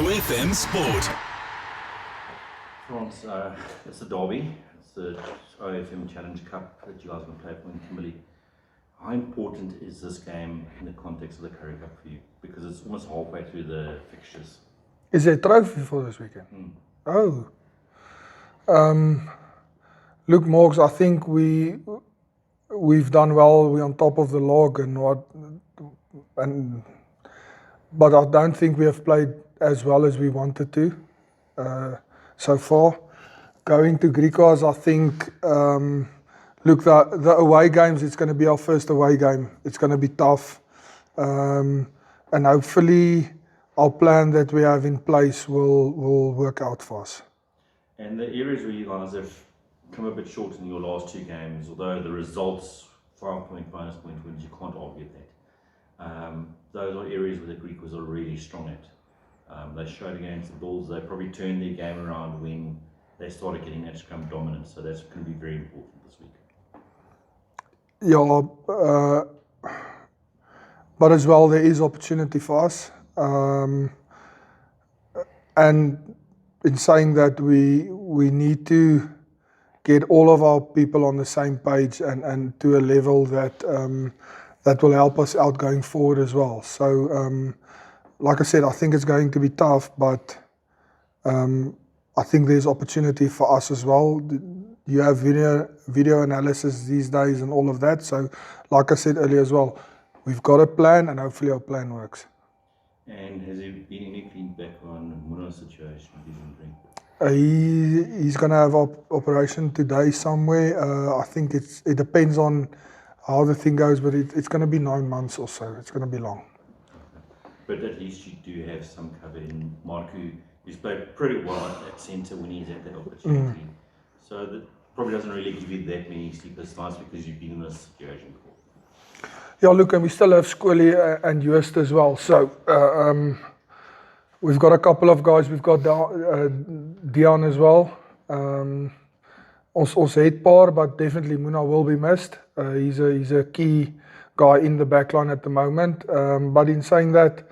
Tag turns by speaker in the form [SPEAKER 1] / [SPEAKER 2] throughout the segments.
[SPEAKER 1] OFM Sport.
[SPEAKER 2] France, it's the derby. It's the OFM Challenge Cup that you guys are going to play for in Kimberley. How important is this game in the context of the Currie Cup for you? Because it's almost halfway through the fixtures.
[SPEAKER 3] Is there a trophy for this weekend? Oh. Look, Morgs, I think we've done well. We're on top of the log but I don't think we have played as well as we wanted to so far. Going to Griquas, I think, look, the away games, it's going to be our first away game. It's going to be tough. And hopefully our plan that we have in place will work out for us.
[SPEAKER 2] And the areas where you guys have come a bit short in your last two games, although the results, 5-point bonus point wins, you can't argue that. Those are areas where the Griquas are really strong at. They showed against the Bulls, they probably turned their game around when they started getting that scrum dominance, so that's going to be very important this week.
[SPEAKER 3] Yeah, but as well, there is opportunity for us. And in saying that, we need to get all of our people on the same page and to a level that will help us out going forward as well. So, like I said, I think it's going to be tough, but I think there's opportunity for us as well. You have video analysis these days and all of that. So, like I said earlier as well, we've got a plan and hopefully our plan works.
[SPEAKER 2] And has there been any feedback on Muno's situation with his injury?
[SPEAKER 3] He's going to have operation today somewhere. I think it depends on how the thing goes, but it's going to be 9 months or so. It's going to be long.
[SPEAKER 2] But at least you do have some cover in Marku, who's played pretty well at centre when he's had that opportunity. So that probably doesn't really give you that many sleepless nights because you've been in this situation before.
[SPEAKER 3] Yeah, look, and we still have Scully and Joost as well. So we've got a couple of guys. We've got Dion as well. Also Headpar, but definitely Muna will be missed. He's a key guy in the backline at the moment. But in saying that,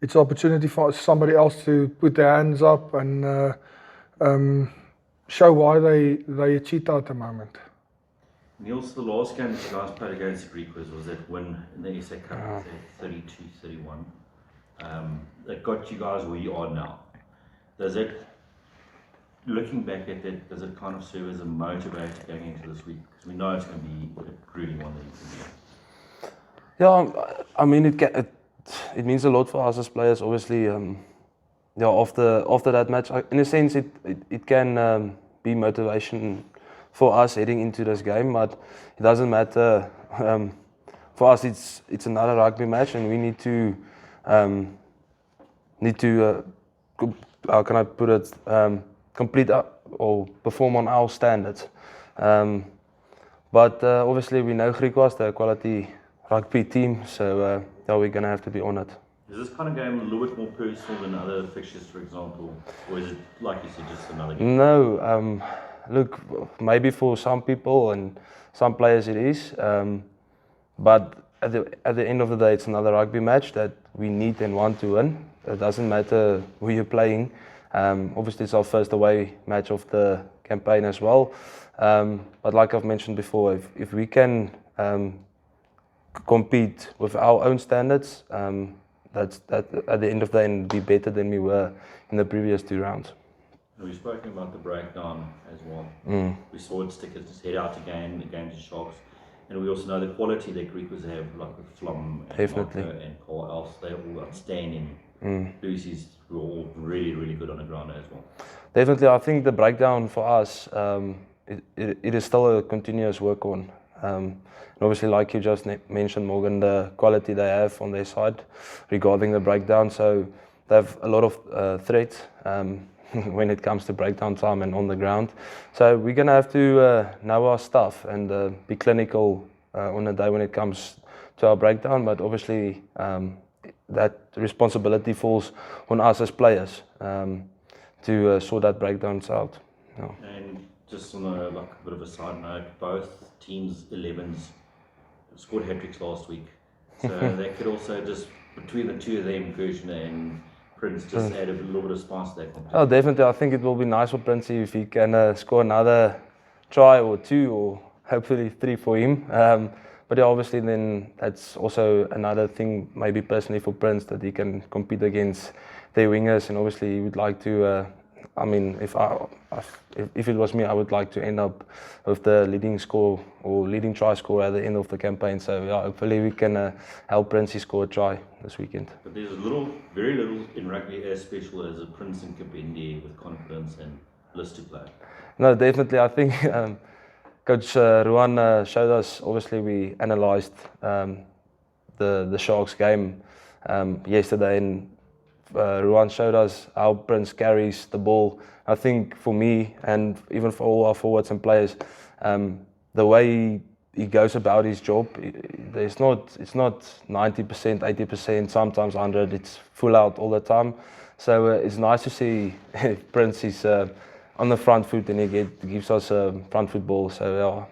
[SPEAKER 3] it's an opportunity for somebody else to put their hands up and show why they a cheetah at the moment.
[SPEAKER 2] Niels, the last game that you guys played against the Griquas was that win in the SA Cup, 32-31. That got you guys where you are now. Does it, looking back at that, does it kind of serve as a motivator going into this week? Because we know it's going to be a grueling one that you can do.
[SPEAKER 4] Yeah, I mean, it means a lot for us as players, obviously. After that match, in a sense, it can be motivation for us heading into this game, but it doesn't matter. For us, it's another rugby match, and we need to how can I put it, complete or perform on our standards. But obviously, we know Griquas, they're a quality rugby team, so we're going to have to be on it.
[SPEAKER 2] Is this kind of game a little bit more personal than other fixtures, for example, or is it, like you said, just another game?
[SPEAKER 4] No. Look, maybe for some people and some players it is, but at the end of the day, it's another rugby match that we need and want to win. It doesn't matter who you're playing. Obviously, it's our first away match of the campaign as well. But like I've mentioned before, if we can compete with our own standards, that at the end of the day and be better than we were in the previous 2 rounds.
[SPEAKER 2] We've spoken about the breakdown as well. We saw it stick its head out again against the Sharks. And we also know the quality that Griquas have, like with Flom and Marco and Cole Else, they're all outstanding. Lucy's were all really, really good on the ground as well.
[SPEAKER 4] Definitely, I think the breakdown for us, it is still a continuous work on. And obviously, like you just mentioned, Morgan, the quality they have on their side regarding the breakdown. So they have a lot of threats when it comes to breakdown time and on the ground. So we're going to have to know our stuff and be clinical on the day when it comes to our breakdown. But obviously, that responsibility falls on us as players to sort that breakdowns out. Yeah.
[SPEAKER 2] And just on a bit of a side note, both teams' 11s scored hat-tricks last week. So they could also just, between the two of them, Gershner and Prince just add a little bit of spice to that competition.
[SPEAKER 4] Oh, definitely. I think it will be nice for Princey if he can score another try or two, or hopefully 3 for him. But yeah, obviously then that's also another thing, maybe personally for Prince, that he can compete against their wingers, and obviously he would like to. I mean, if it was me, I would like to end up with the leading score or leading try score at the end of the campaign. So yeah, hopefully we can help Princey score a try this weekend.
[SPEAKER 2] But there's very little in rugby as special as a Prince and Kabende with confidence and list to play.
[SPEAKER 4] No, definitely. I think Coach Ruan showed us. Obviously, we analysed the Sharks game yesterday, and Ruan showed us how Prince carries the ball. I think for me, and even for all our forwards and players, the way he goes about his job, it's not 90%, 80%, sometimes 100%. It's full out all the time. So it's nice to see Prince is on the front foot, and he gives us a front foot ball. So yeah,